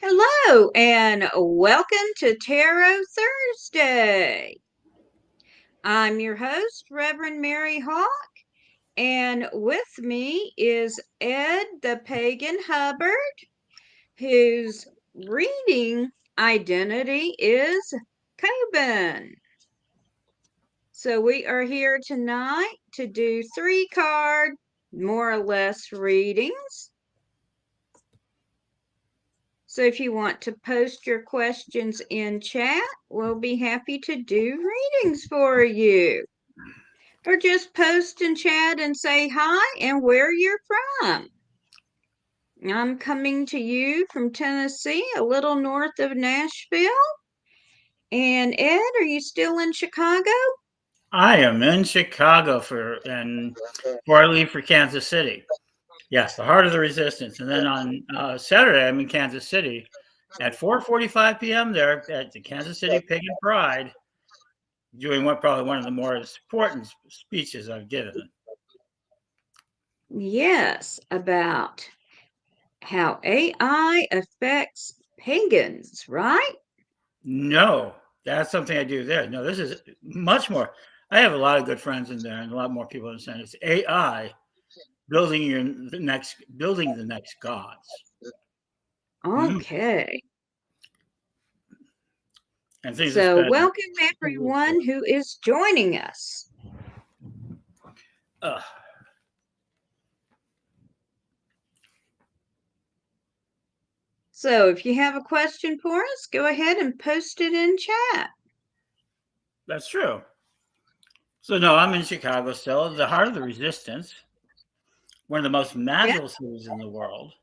Hello and welcome to Tarot Thursday. I'm your host, Reverend Mary Hawk, and with me is Ed the Pagan Hubbard, whose reading identity is Coben. So we are here tonight to do 3-card, more or less, readings. So if you want to post your questions in chat, we'll be happy to do readings for you. Or just post in chat and say hi and where you're from. I'm coming to you from Tennessee, a little north of Nashville. And Ed, are you still in Chicago? I am in Chicago before I leave for Kansas City. Yes, the heart of the resistance. And then on Saturday, I'm in Kansas City at 4:45 p.m. there at the Kansas City Pagan Pride, doing probably one of the more important speeches I've given. Yes, about how AI affects pagans, right? No, that's something I do there. No, this is much more. I have a lot of good friends in there, and a lot more people understand. It's AI building the next gods. Mhm. Okay. And things have So, been. welcome everyone who is joining us. Uh, So, if you have a question for us, go ahead and post it in chat. that's true. So no, I'm in Chicago still, the heart of the resistance, one of the most Yeah. magical cities in the world.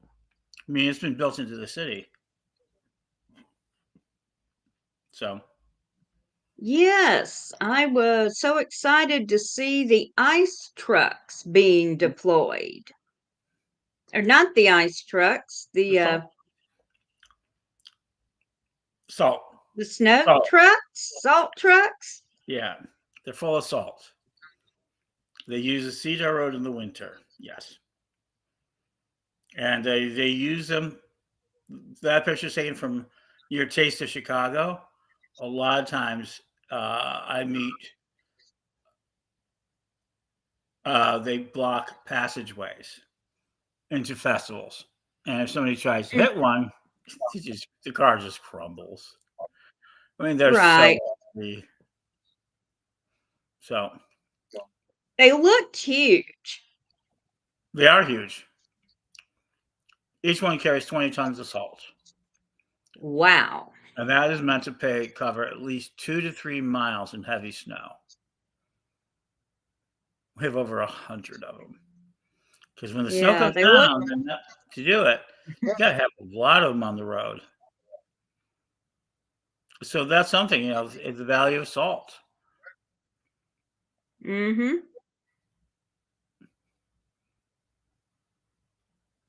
I mean, it's been built into the city. So Yes, I was so excited to see the ice trucks being deployed. Or not the ice trucks, the salt, salt, the snow salt. trucks, salt trucks. Yeah, they're full of salt. They use the Cedar Road in the winter. Yes, and they use them. That picture's taken from your Taste of Chicago. A lot of times, I meet. They block passageways into festivals, and if somebody tries to hit one, the car just crumbles. I mean, they're so Right. heavy. So They looked huge. they are huge. Each one carries 20 tons of salt, Wow. and that is meant to cover at least 2 to 3 miles in heavy snow. We have over 100 of them because when the snow Yeah, comes they look. down, then to do it, you got to have a lot of them on the road. So that's something, the value of salt. Mm-hmm.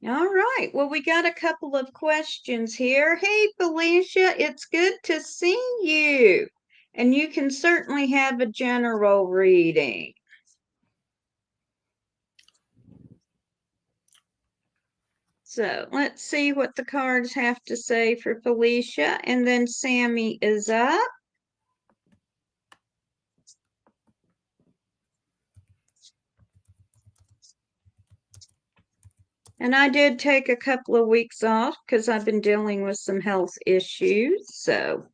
All right. Well, we got a couple of questions here. Hey, Felicia, it's good to see you. And you can certainly have a general reading. So let's see what the cards have to say for Felicia. And then Sammy is up. And I did take a couple of weeks off because I've been dealing with some health issues. So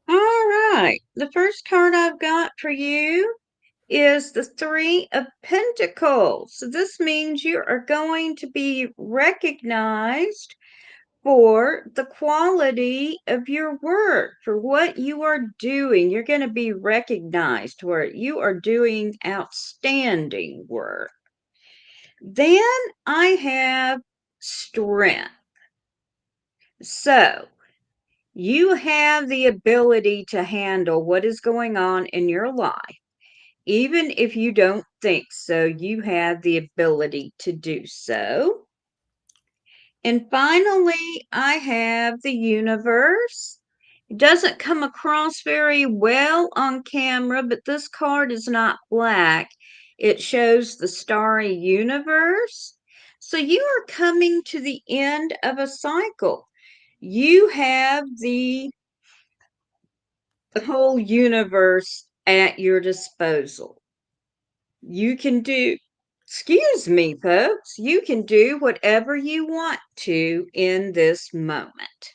all right. The first card I've got for you is the Three of Pentacles. So this means you are going to be recognized for the quality of your work, for what you are doing. You're going to be recognized for it. You are doing outstanding work. Then I have strength. So you have the ability to handle what is going on in your life. Even if you don't think so, you have the ability to do so. And finally, I have the universe. It doesn't come across very well on camera, but this card is not black. It shows the starry universe. So you are coming to the end of a cycle. You have the whole universe at your disposal. You can do, excuse me, folks, you can do whatever you want to in this moment.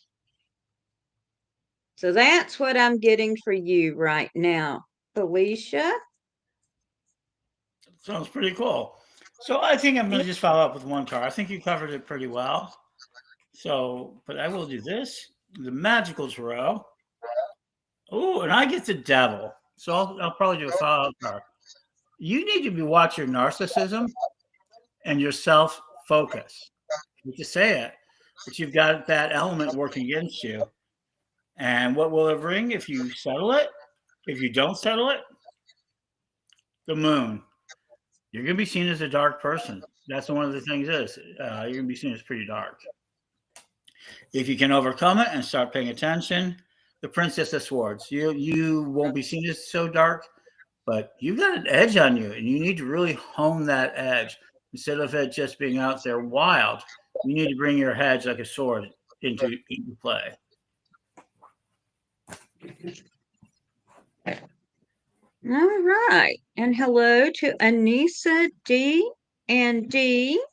So that's what I'm getting for you right now, Felicia. Sounds pretty cool. So I think I'm going to just follow up with one card. I think you covered it pretty well. So, but I will do this. The Magical Tarot. Oh, and I get the Devil. So I'll probably do a follow-up card. You need to be watch your narcissism and your self-focus. You can say it, but you've got that element working against you. And what will it bring if you settle it? If you don't settle it, the Moon. You're going to be seen as a dark person. That's one of the things is you're going to be seen as pretty dark. If you can overcome it and start paying attention, the Princess of Swords. You won't be seen as so dark, but you've got an edge on you, and you need to really hone that edge instead of it just being out there wild. You need to bring your edge like a sword into play. All right. And hello to Anissa D and D.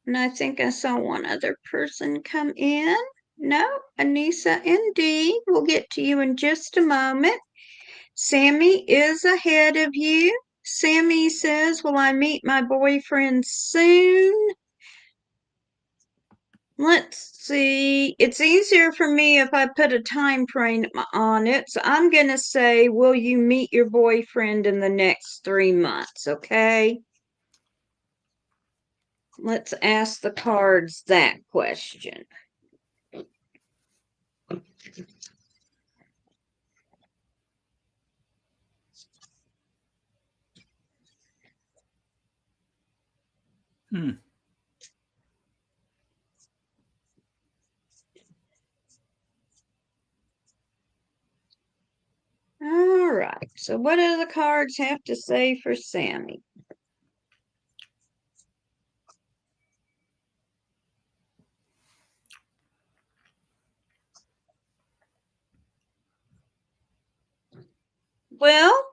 And I think I saw one other person come in. No, Anissa and D. We'll get to you in just a moment. Sammy is ahead of you. Sammy says, will I meet my boyfriend soon? Let's see. It's easier for me if I put a time frame on it. So I'm going to say, will you meet your boyfriend in the next 3 months? Okay. Let's ask the cards that question. All right. So what do the cards have to say for Sammy? Well,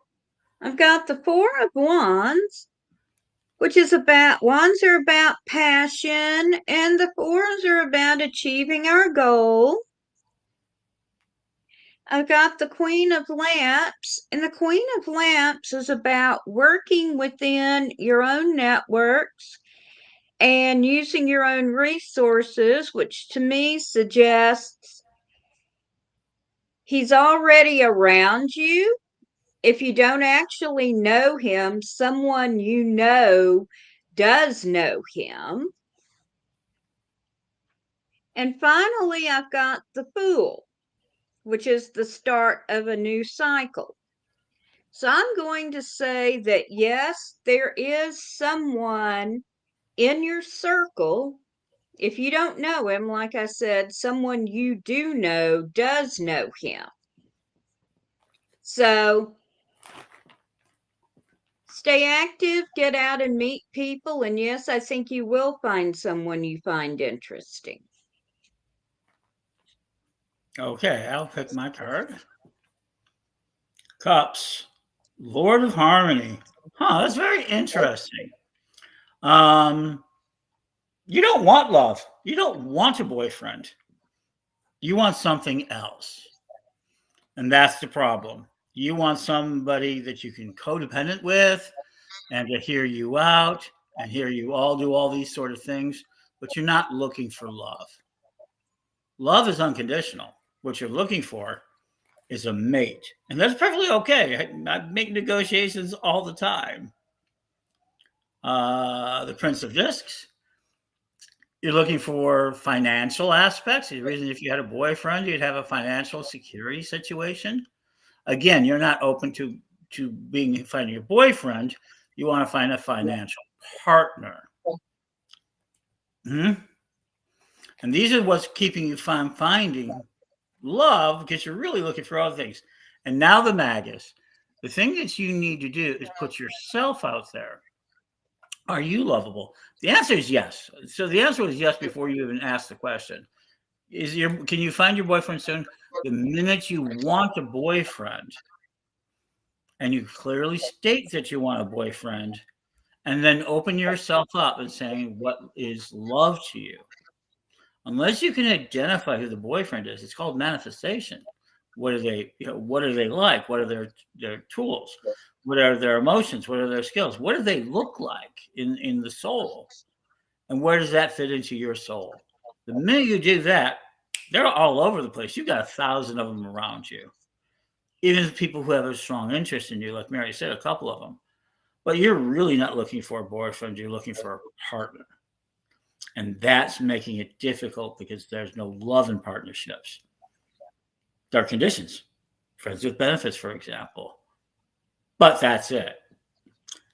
I've got the Four of Wands, which is about, wands are about passion, and the fours are about achieving our goal. I've got the Queen of Lamps, and the Queen of Lamps is about working within your own networks and using your own resources, which to me suggests he's already around you. If you don't actually know him, someone you know does know him. And finally, I've got the Fool, which is the start of a new cycle. So I'm going to say that yes, there is someone in your circle. If you don't know him, like I said, someone you do know does know him. So stay active, get out and meet people. And yes, I think you will find someone you find interesting. Okay, I'll pick my card. Cups. Lord of Harmony. That's very interesting. You don't want love. You don't want a boyfriend. You want something else. And that's the problem. You want somebody that you can codependent with and to hear you out and hear you all do all these sort of things, but you're not looking for love. Love is unconditional. What you're looking for is a mate. And that's perfectly okay. I make negotiations all the time. The Prince of Discs. You're looking for financial aspects. The reason if you had a boyfriend, you'd have a financial security situation. Again, you're not open to finding a boyfriend. You want to find a financial partner. Mm-hmm. And these are what's keeping you from finding love because you're really looking for other things. And now the magus. The thing that you need to do is put yourself out there. Are you lovable? The answer is yes. So the answer was yes before you even asked the question. Can you find your boyfriend soon? The minute you want a boyfriend and you clearly state that you want a boyfriend, and then open yourself up and saying what is love to you. Unless you can identify who the boyfriend is, it's called manifestation. What are they? What are they like? What are their tools? What are their emotions? What are their skills? What do they look like in the soul? And where does that fit into your soul? The minute you do that, they're all over the place. You've got 1,000 of them around you. Even the people who have a strong interest in you, like Mary said, a couple of them. But you're really not looking for a boyfriend. You're looking for a partner. And that's making it difficult because there's no love in partnerships. There are conditions, friends with benefits, for example. But that's it.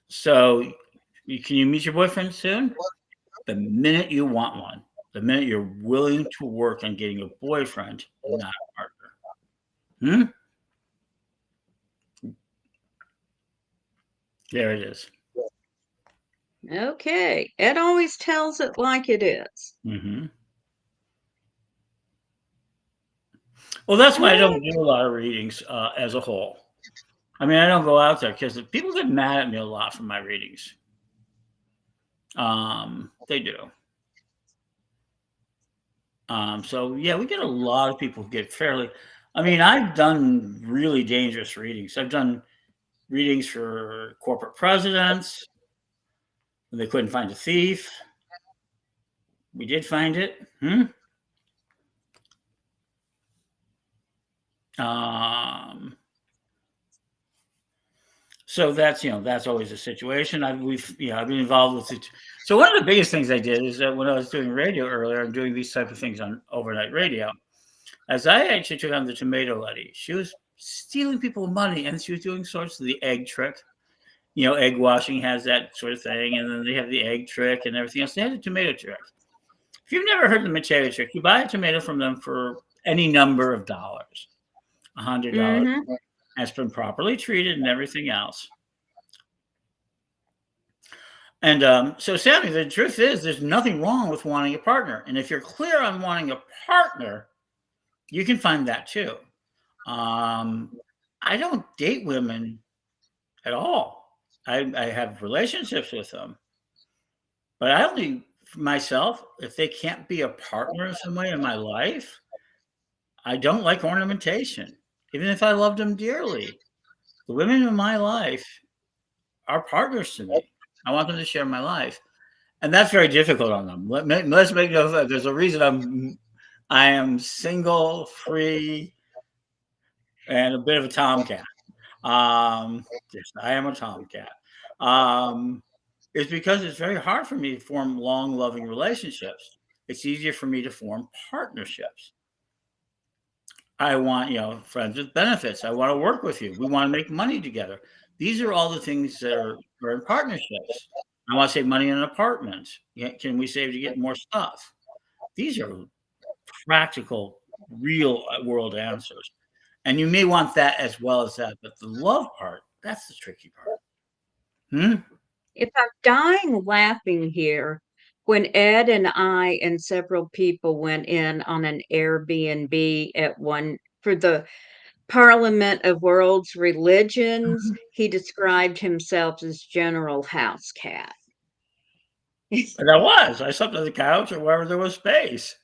So, can you meet your boyfriend soon? The minute you want one, the minute you're willing to work on getting a boyfriend, not a partner. There it is. Okay. Ed always tells it like it is. Mm-hmm. Well, that's why I don't do a lot of readings as a whole. I mean, I don't go out there because people get mad at me a lot for my readings. They do. So yeah, we get a lot of people who get fairly. I mean, I've done really dangerous readings. I've done readings for corporate presidents when they couldn't find a thief. We did find it. So that's always a situation. I've been involved with it. So one of the biggest things I did is that when I was doing radio earlier, I'm doing these type of things on overnight radio. As I actually took on the tomato lady, she was stealing people money, and she was doing sorts of the egg trick. Egg washing has that sort of thing, and then they have the egg trick and everything else. They had the tomato trick. If you've never heard the tomato trick, you buy a tomato from them for any number of dollars, $100. Mm-hmm. Has been properly treated and everything else. And so, Sammy, the truth is there's nothing wrong with wanting a partner. And if you're clear on wanting a partner, you can find that too. I don't date women at all. I have relationships with them. But I only, for myself, if they can't be a partner in some way in my life, I don't like ornamentation. Even if I loved them dearly, the women in my life are partners to me. I want them to share my life, and that's very difficult on them. Let's make no sense. There's a reason I am single, free, and a bit of a tomcat. Yes, I am a tomcat. It's because it's very hard for me to form long, loving relationships. It's easier for me to form partnerships. I want, friends with benefits. I want to work with you. We want to make money together. These are all the things that are in partnerships. I want to save money in an apartment. Can we save to get more stuff? These are practical, real world answers. And you may want that as well as that. But the love part, that's the tricky part. If I'm dying laughing here, when Ed and I and several people went in on an Airbnb for the Parliament of World's Religions, he described himself as General House Cat. And I slept on the couch or wherever there was space.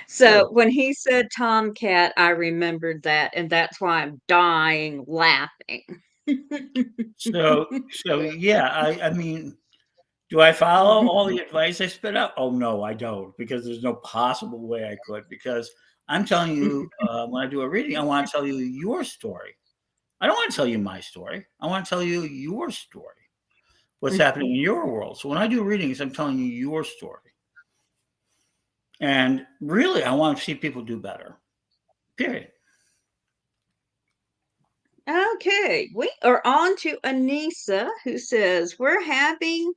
So when he said Tomcat, I remembered that, and that's why I'm dying laughing. So yeah, I mean, do I follow all the advice I spit out? Oh no, I don't, because there's no possible way I could. Because I'm telling you, when I do a reading, I want to tell you your story. I don't want to tell you my story. I want to tell you your story. What's happening in your world. So when I do readings, I'm telling you your story. And really, I want to see people do better. Period. Okay, we are on to Anissa, who says, we're having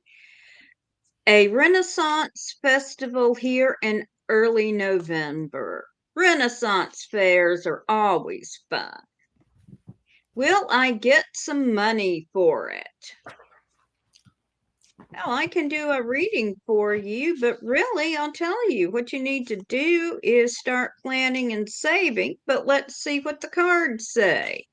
a Renaissance festival here in early November. Renaissance fairs are always fun. Will I get some money for it? Now, I can do a reading for you, but really, I'll tell you what you need to do is start planning and saving. But let's see what the cards say.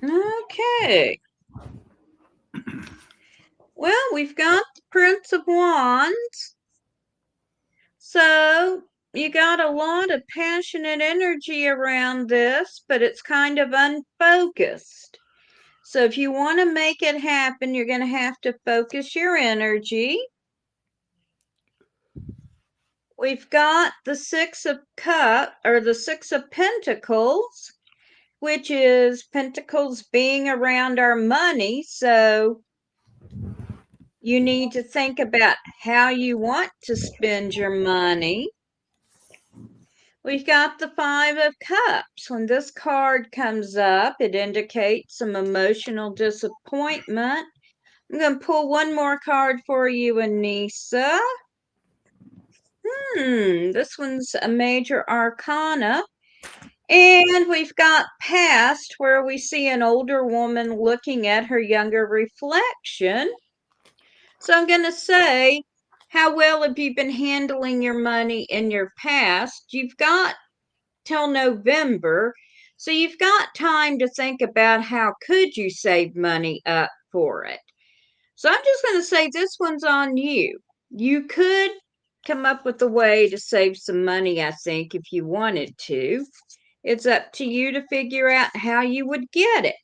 Okay. Well, we've got the Prince of Wands. So you got a lot of passionate energy around this, but it's kind of unfocused. So if you want to make it happen, you're going to have to focus your energy. We've got the Six of Cups or the Six of Pentacles, which is Pentacles being around our money. So you need to think about how you want to spend your money. We've got the Five of Cups. When this card comes up, it indicates some emotional disappointment. I'm going to pull one more card for you, Anissa. This one's a major arcana. And we've got past, where we see an older woman looking at her younger reflection. So I'm going to say, how well have you been handling your money in your past? You've got till November, so you've got time to think about how could you save money up for it. So I'm just going to say this one's on you. You could come up with a way to save some money, I think, if you wanted to. It's up to you to figure out how you would get it.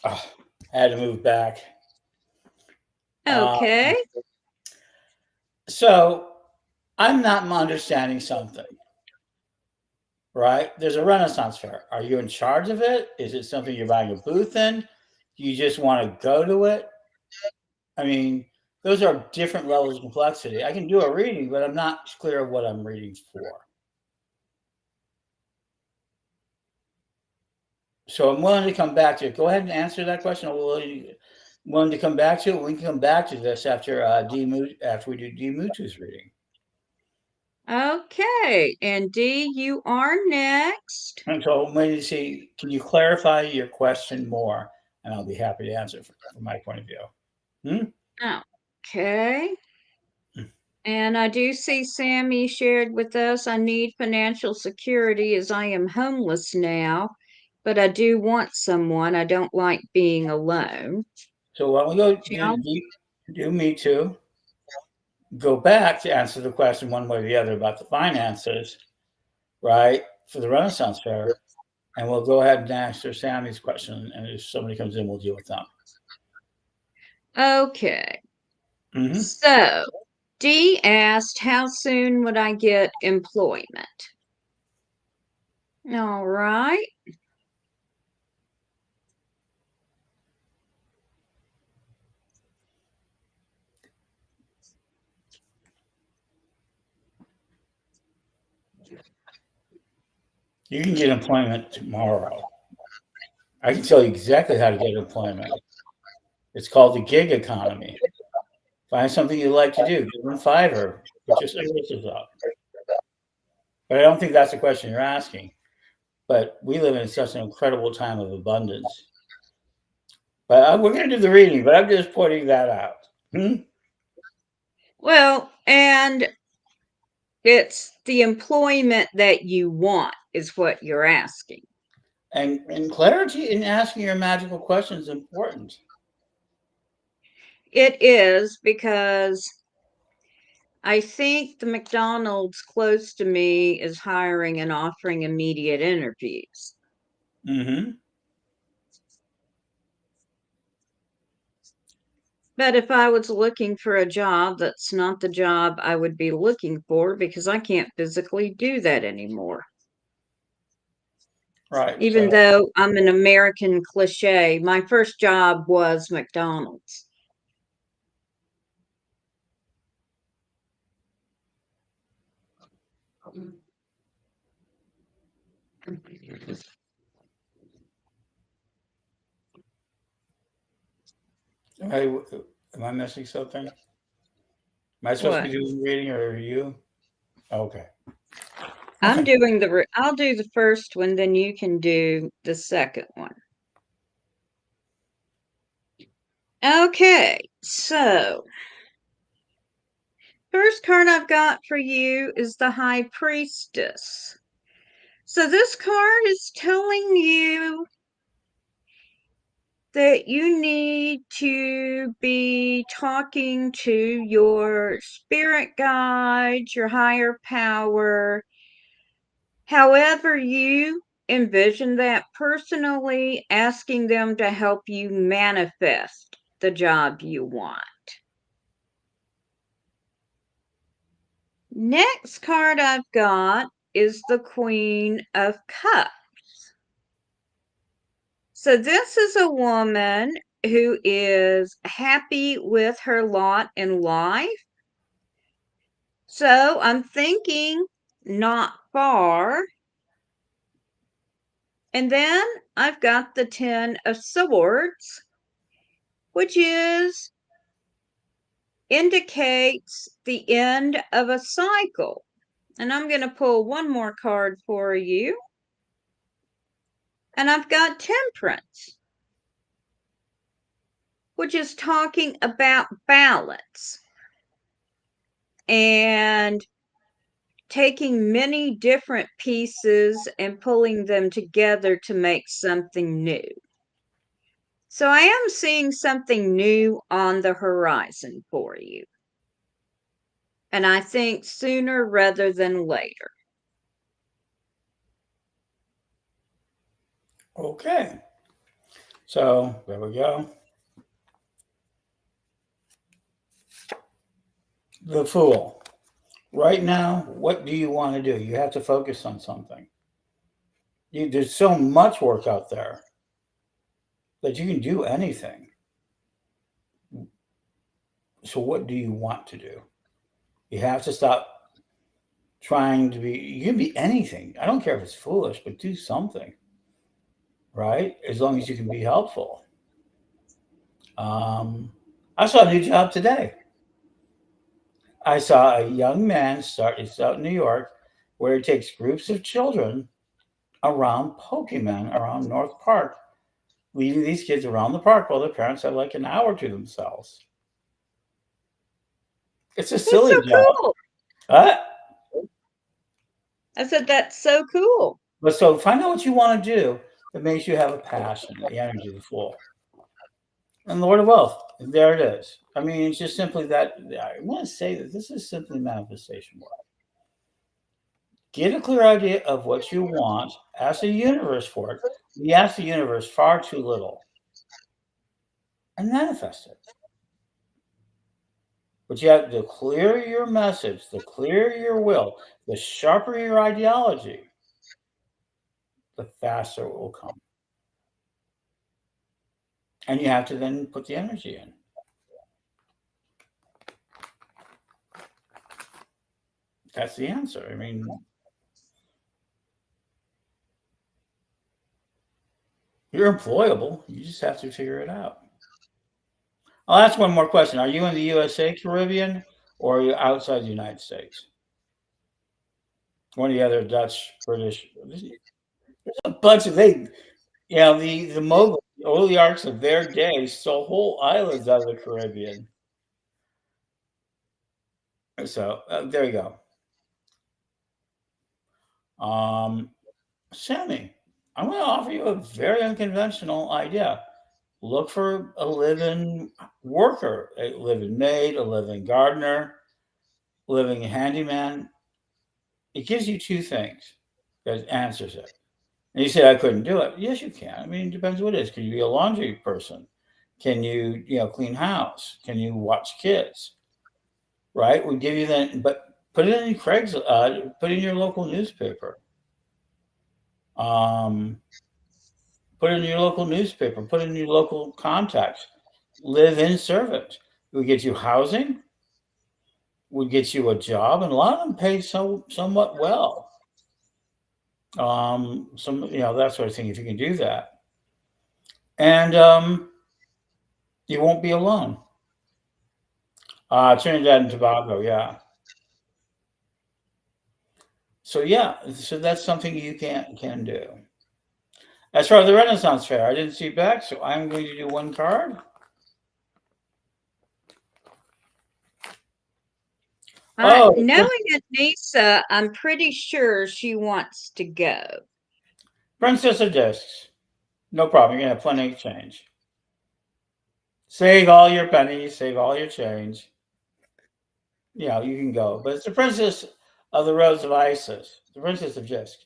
Oh, I had to move back. Okay. So I'm not understanding something, right? There's a Renaissance fair. Are you in charge of it? Is it something you're buying a booth in? Do you just want to go to it? I mean, those are different levels of complexity. I can do a reading, but I'm not clear of what I'm reading for. So I'm willing to come back to it. Go ahead and answer that question. I'm willing to come back to it. We can come back to this after after we do D Mutu's reading. Okay. And D, you are next. And so I'm waiting to see, can you clarify your question more? And I'll be happy to answer from my point of view. Okay. And I do see Sammy shared with us, I need financial security as I am homeless now, but I do want someone. I don't like being alone. So why don't we go do Me Too? Go back to answer the question one way or the other about the finances, right, for the Renaissance Fair. And we'll go ahead and answer Sammy's question. And if somebody comes in, we'll deal with them. Okay. So D asked, how soon would I get employment? All right. You can get employment tomorrow. I can tell you exactly how to get employment. It's called the gig economy. Find something you like to do. Give them Fiverr. Put your services up. But I don't think that's the question you're asking. But we live in such an incredible time of abundance. But we're going to do the reading, but I'm just pointing that out. Well, and It's the employment that you want is what you're asking. And clarity in asking your magical question is important. It is because I think the McDonald's close to me is hiring and offering immediate interviews. Mm-hmm. But if I was looking for a job, that's not the job I would be looking for because I can't physically do that anymore. Right. Even So, though I'm an American cliche, my first job was McDonald's. am I missing something? Am I supposed to be What? doing the reading, or are you? Okay. I'm Okay. doing I'll do the first one, then you can do the second one. Okay, so first card I've got for you is the High Priestess. So this card is telling you that you need to be talking to your spirit guides, your higher power, however you envision that, personally asking them to help you manifest the job you want. Next card I've got is the Queen of Cups. So this is a woman who is happy with her lot in life. So I'm thinking not far. And then I've got the Ten of Swords, which indicates the end of a cycle. And I'm going to pull one more card for you. And I've got Temperance, which is talking about balance and taking many different pieces and pulling them together to make something new. So I am seeing something new on the horizon for you. And I think sooner rather than later. Okay. So there we go. The Fool. Right now, what do you want to do? You have to focus on something. There's so much work out there that you can do anything. So what do you want to do? You have to stop trying to be. You can be anything. I don't care if it's foolish, but do something, right? As long as you can be helpful. I saw a new job today. I saw a young man start. It's out in New York, where he takes groups of children around Pokemon around North Park, leaving these kids around the park while their parents have like an hour to themselves. It's a That's silly so job. cool. Uh, I said, that's so cool. but so find out what you want to do that makes you have a passion, the energy, the flow. And Lord of Wealth, there it is. I mean, it's just simply that. I want to say that this is simply manifestation work. Get a clear idea of what you want. Ask the universe for it. We ask the universe far too little and manifest it. But you have the clearer your message, the clearer your will, the sharper your ideology, the faster it will come. And you have to then put the energy in. That's the answer. I mean, you're employable. You just have to figure it out. I'll ask one more question. Are you in the USA, Caribbean, or are you outside the United States? One of the other Dutch, British. There's a bunch of the Mogul, the oligarchs of their day stole whole islands out of the Caribbean. So there you go. Sammy, I'm going to offer you a very unconventional idea. Look for a living worker, a living maid, a living gardener, living handyman. It gives you two things that answers it. And you say, I couldn't do it. Yes, you can. I mean, it depends what it is. Can you be a laundry person? Can you, clean house? Can you watch kids? Right? We give you that, but put it in put it in your local newspaper. Um, put it in your local newspaper. Put it in your local contacts. Live in servant. We get you housing. We get you a job, and a lot of them pay somewhat well. That sort of thing. If you can do that, and you won't be alone. Trinidad and Tobago, yeah. So that's something you can do. As far as the Renaissance Fair, I didn't see Beck, so I'm going to do one card. Knowing Anissa, I'm pretty sure she wants to go. Princess of Discs. No problem. You're going to have plenty of change. Save all your pennies, save all your change. You can go. But it's the Princess of the Rose of Isis, the Princess of Discs.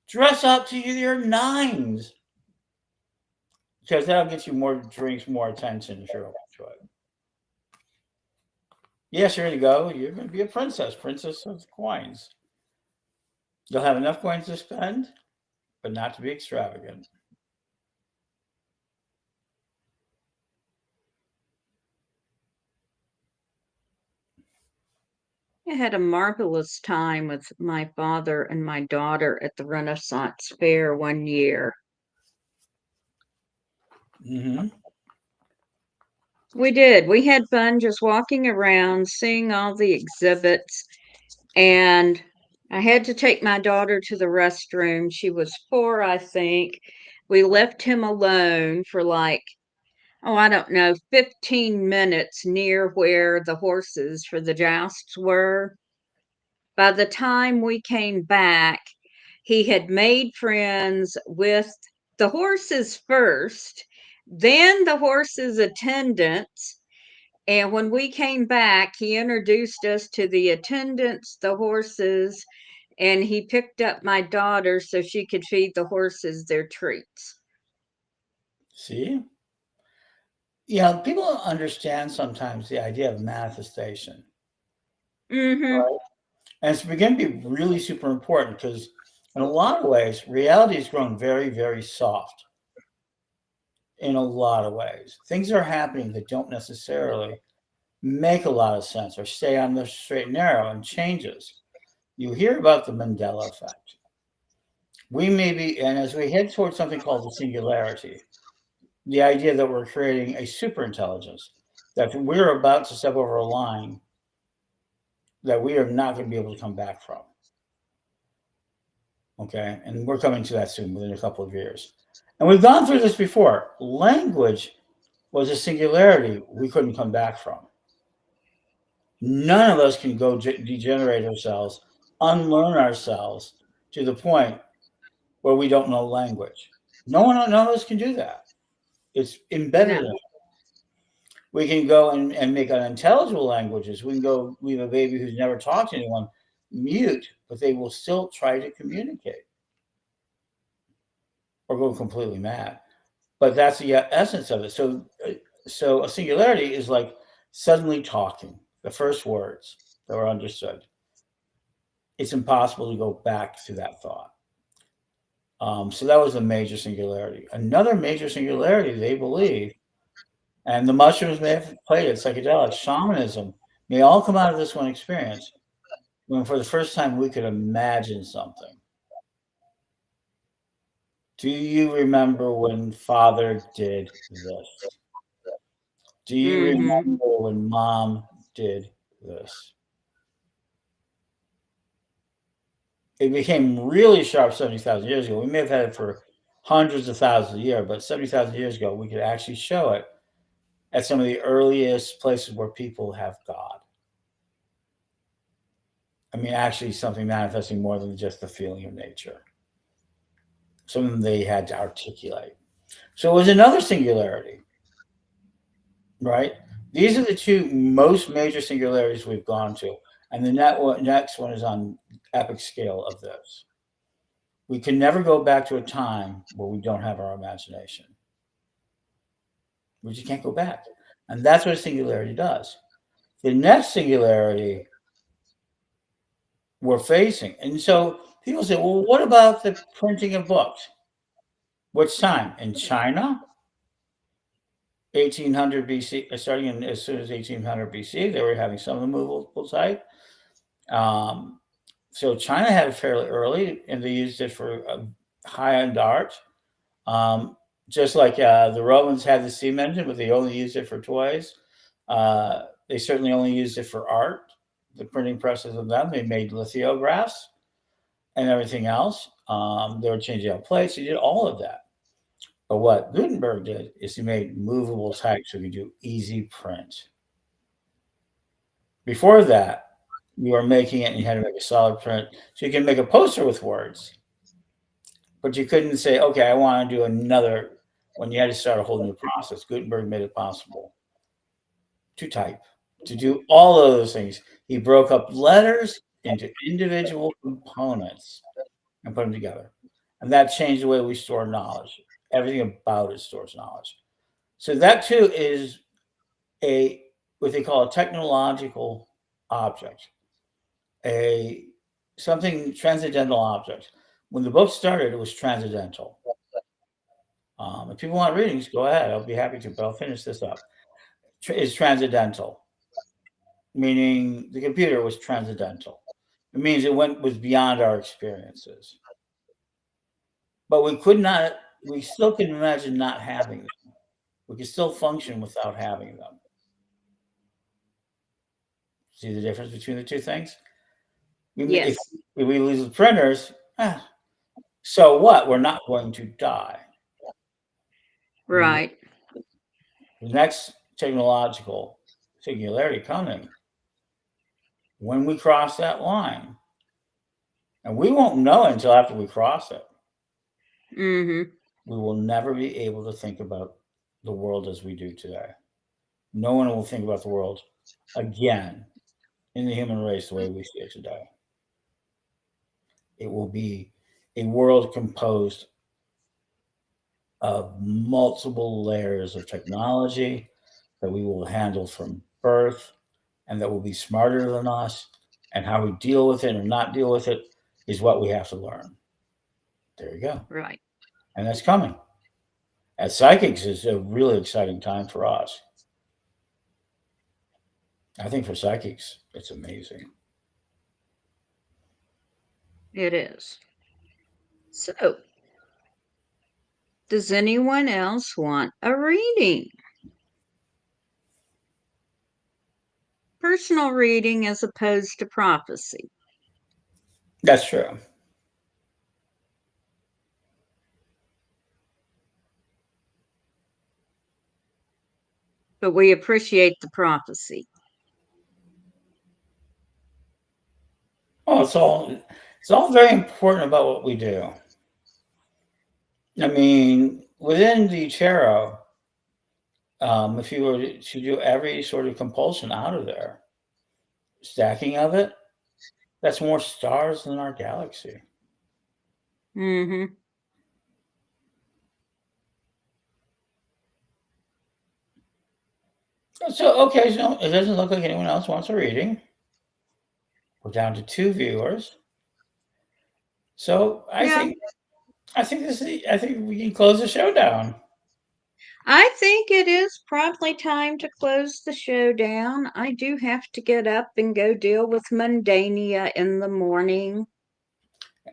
Dress up to your nines. Because that'll get you more drinks, more attention, if you're open to it. Yes, here you go. You're going to be a princess of coins. You'll have enough coins to spend, but not to be extravagant. I had a marvelous time with my father and my daughter at the Renaissance Fair one year. Mm-hmm. We did. We had fun just walking around, seeing all the exhibits, and I had to take my daughter to the restroom. She was 4, I think. We left him alone for I don't know, 15 minutes near where the horses for the jousts were. By the time we came back, he had made friends with the horses first, then the horses' attendants. And when we came back, he introduced us to the attendants, the horses, and he picked up my daughter so she could feed the horses their treats. See? People don't understand sometimes the idea of manifestation. Mm-hmm. Right? And it's beginning to be really super important because, in a lot of ways, reality has grown very, very soft. In a lot of ways, things are happening that don't necessarily make a lot of sense or stay on the straight and narrow and changes. You hear about the Mandela effect. We may be, and as we head towards something called the singularity, the idea that we're creating a super intelligence, that we're about to step over a line that we are not going to be able to come back from. Okay. And we're coming to that soon within a couple of years. And we've gone through this before. Language was a singularity we couldn't come back from. None of us can go degenerate ourselves, unlearn ourselves to the point where we don't know language. None of us can do that. It's embedded in us. We can go and make unintelligible languages. We can go leave a baby who's never talked to anyone mute, but they will still try to communicate or go completely mad. But that's the essence of it. So a singularity is like suddenly talking, the first words that were understood. It's impossible to go back to that thought. So that was a major singularity. Another major singularity, they believe, and the mushrooms may have played it, psychedelics, shamanism, may all come out of this one experience when for the first time we could imagine something. Do you remember when Father did this? Do you remember when Mom did this? It became really sharp 70,000 years ago. We may have had it for hundreds of thousands of years, but 70,000 years ago, we could actually show it at some of the earliest places where people have God. I mean, actually, something manifesting more than just the feeling of nature, something they had to articulate. So it was another singularity, right? These are the two most major singularities we've gone to. And the next one is on epic scale of this. We can never go back to a time where we don't have our imagination. We just can't go back. And that's what a singularity does. The next singularity we're facing. And so people say, well, what about the printing of books? Which time? In China, 1800 BC, starting in as soon as 1800 BC, they were having some of the movable type. So China had it fairly early, and they used it for high-end art. Just like the Romans had the steam engine, but they only used it for toys. They certainly only used it for art. The printing presses of them, they made lithographs and everything else. They were changing out plates. They did all of that. But what Gutenberg did is he made movable type so you could do easy print. Before that, you were making it and you had to make a solid print. So you can make a poster with words, but you couldn't say, okay, I want to do another, when you had to start a whole new process. Gutenberg made it possible to type, to do all of those things. He broke up letters into individual components and put them together. And that changed the way we store knowledge. Everything about it stores knowledge. So that too is a what they call a technological object, a something transcendental object. When the book started, it was transcendental. If people want readings, go ahead. I'll be happy to, but I'll finish this up. It's transcendental, meaning the computer was transcendental. It means it was beyond our experiences. But we could not, we still can imagine not having them. We can still function without having them. See the difference between the two things? Yes. If we lose the printers, so what? We're not going to die. Right. The next technological singularity coming when we cross that line, and we won't know until after we cross it. Mm-hmm. We will never be able to think about the world as we do today. No one will think about the world again in the human race the way we see it today. It will be a world composed of multiple layers of technology that we will handle from birth and that will be smarter than us. And how we deal with it or not deal with it is what we have to learn. There you go. Right. And that's coming. As psychics, is a really exciting time for us. I think for psychics, it's amazing. It is. So, does anyone else want a reading? Personal reading as opposed to prophecy. That's true. But we appreciate the prophecy. Oh, it's all very important about what we do. I mean, within the tarot, if you were to do every sort of compulsion out of there, stacking of it, that's more stars than our galaxy. Mm-hmm. So, okay, so it doesn't look like anyone else wants a reading. We're down to 2 viewers. So I think I think we can close the show down. I think it is probably time to close the show down. I do have to get up and go deal with Mundania in the morning.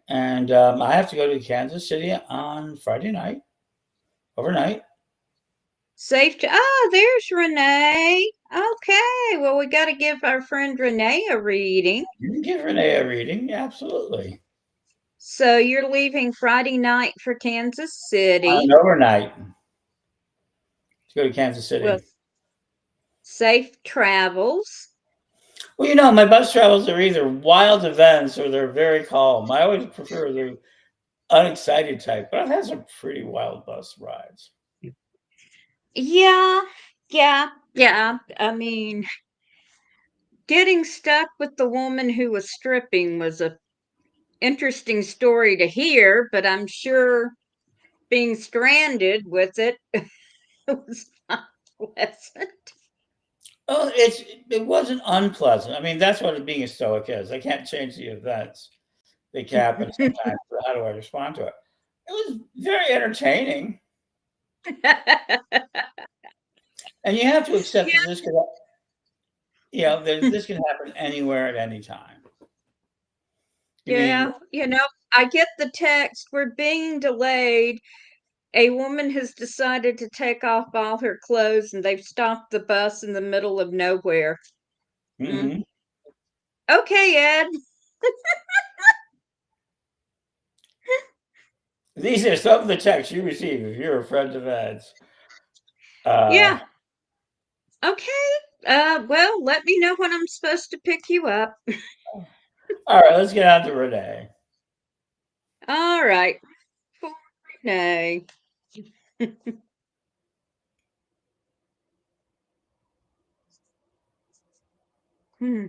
And I have to go to Kansas City on Friday night, overnight. Safe to, there's Renee. Okay, well, we got to give our friend Renee a reading. You can give Renee a reading, absolutely. So you're leaving Friday night for Kansas City. Overnight to go to Kansas City. Well, safe travels. Well, my bus travels are either wild events or they're very calm. I always prefer the unexcited type, but I've had some pretty wild bus rides. Yeah, yeah. I mean, getting stuck with the woman who was stripping was a interesting story to hear, but I'm sure being stranded with it was not pleasant. Oh, it wasn't unpleasant. I mean, that's what being a stoic is. I can't change the events. They happen sometimes. So how do I respond to it? It was very entertaining, and you have to accept that Yeah, this could, this can happen anywhere at any time. I mean, yeah, I get the text, we're being delayed. A woman has decided to take off all her clothes and they've stopped the bus in the middle of nowhere. Mm. mhm. Okay, Ed. These are some of the texts you receive if you're a friend of Ed's. Uh, Yeah. Okay. Well, let me know when I'm supposed to pick you up. all right, let's get on to Renee. All right. For Renee. Hmm.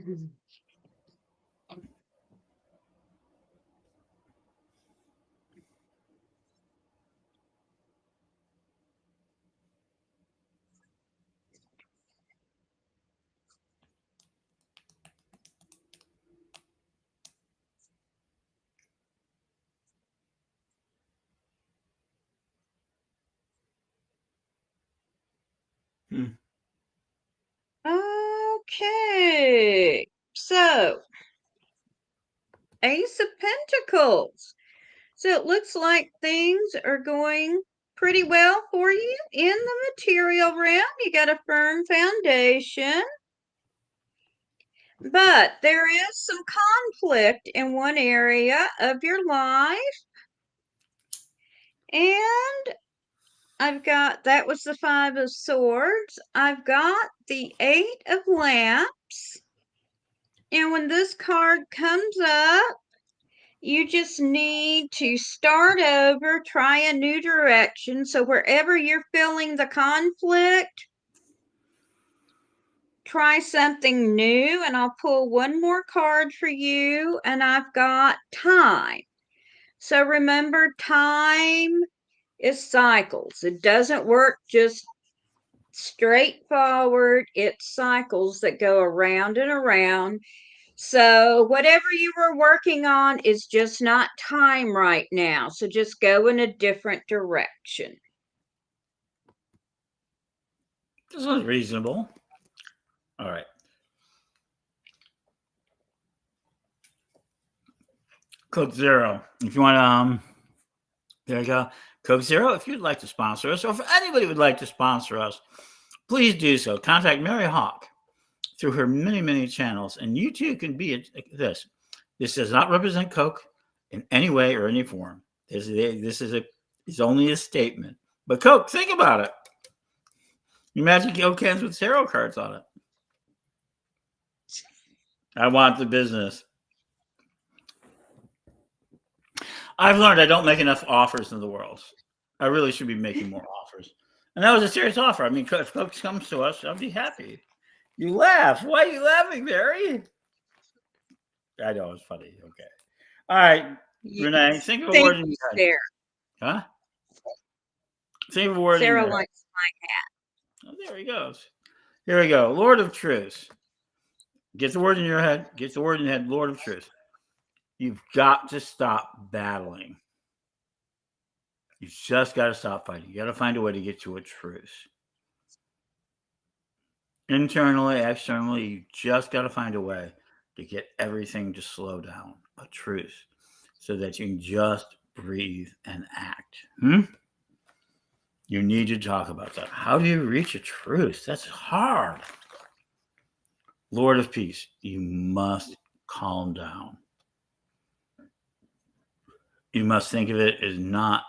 Hmm. Okay. So, Ace of Pentacles. So it looks like things are going pretty well for you in the material realm. You got a firm foundation, but there is some conflict in one area of your life. And that was the Five of Swords. I've got the Eight of Lamps. And when this card comes up, you just need to start over, try a new direction. So wherever you're feeling the conflict, try something new. And I'll pull one more card for you. And I've got time. So remember, time is cycles. It doesn't work just straightforward. It's cycles that go around and around. So whatever you were working on is just not time right now. So just go in a different direction. This was reasonable. All right. Coke Zero. If you want to, there you go. Coke Zero, if you'd like to sponsor us, or if anybody would like to sponsor us, please do so. Contact Mary Hawk through her many, many channels, and you too can be this. This does not represent Coke in any way or any form. This is only a statement. But Coke, think about it. Imagine Coke cans with tarot cards on it. I want the business. I've learned I don't make enough offers in the world. I really should be making more offers. And that was a serious offer. I mean, if Coke comes to us, I'll be happy. You laugh. Why are you laughing, Mary? I know it's funny. Okay. All right, Renee, Yes. think of a Thank word in you, your head. Sarah. Huh? Think of a word in Sarah your head. likes my hat. Oh, there he goes. Here we go. Lord of Truth. Get the word in your head. Get the word in your head. Lord of Truth. You've got to stop battling. You just got to stop fighting. You got to find a way to get to a truth. Internally, externally, you just got to find a way to get everything to slow down. A truth. So that you can just breathe and act. You need to talk about that. How do you reach a truth? That's hard. Lord of Peace, you must calm down. You must think of it as not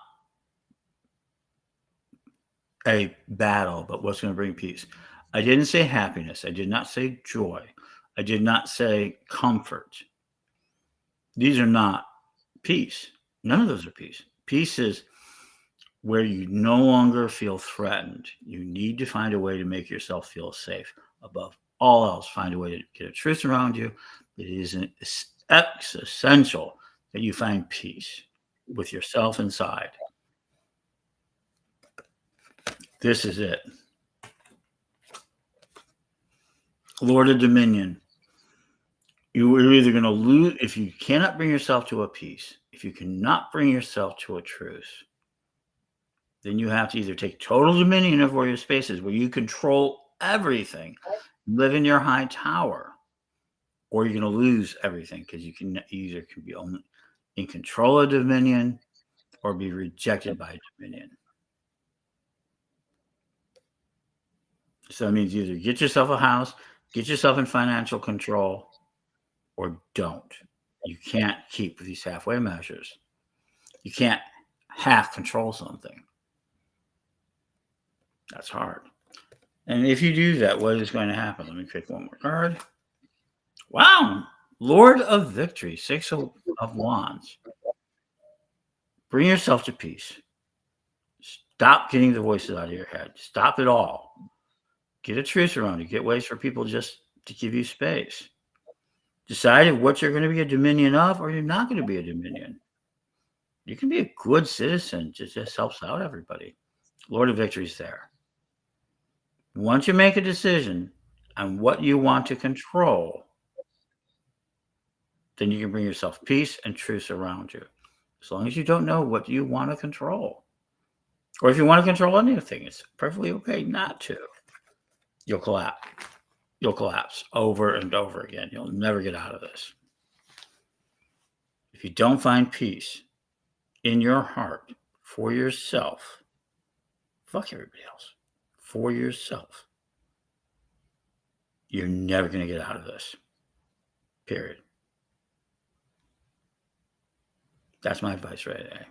a battle, but what's going to bring peace. I didn't say happiness. I did not say joy. I did not say comfort. These are not peace. None of those are peace. Peace is where you no longer feel threatened. You need to find a way to make yourself feel safe. Above all else, find a way to get a truth around you. It is essential that you find peace with yourself inside. This is it. Lord of Dominion. You are either going to lose, if you cannot bring yourself to a peace, if you cannot bring yourself to a truth, then you have to either take total dominion over your spaces where you control everything, live in your high tower, or you're going to lose everything because you either can be only in control of dominion or be rejected by dominion. So that means either get yourself a house, get yourself in financial control, or don't. You can't keep these halfway measures. You can't half control something. That's hard. And if you do that, what is going to happen? Let me pick one more card. Wow. Lord of Victory, 6 of Wands. Bring yourself to peace. Stop getting the voices out of your head. Stop it all. Get a truce around you. Get ways for people just to give you space. Decide what you're going to be a dominion of or you're not going to be a dominion. You can be a good citizen. It just helps out everybody. Lord of Victory is there. Once you make a decision on what you want to control, then you can bring yourself peace and truce around you. As long as you don't know what you want to control. Or if you want to control anything, it's perfectly okay not to. You'll collapse. You'll collapse over and over again. You'll never get out of this. If you don't find peace in your heart for yourself, fuck everybody else. For yourself, you're never going to get out of this. Period. That's my advice right today.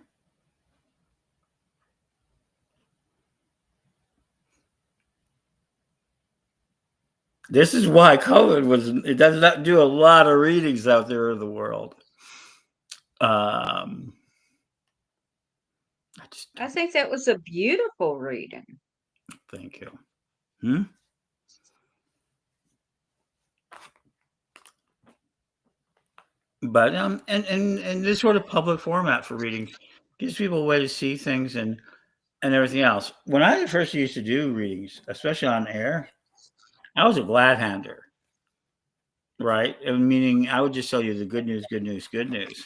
This is why COVID it does not do a lot of readings out there in the world. I think that was a beautiful reading. Thank you. But and this sort of public format for readings gives people a way to see things and everything else. When I first used to do readings, especially on air, I was a glad hander, right? Meaning I would just tell you the good news, good news, good news.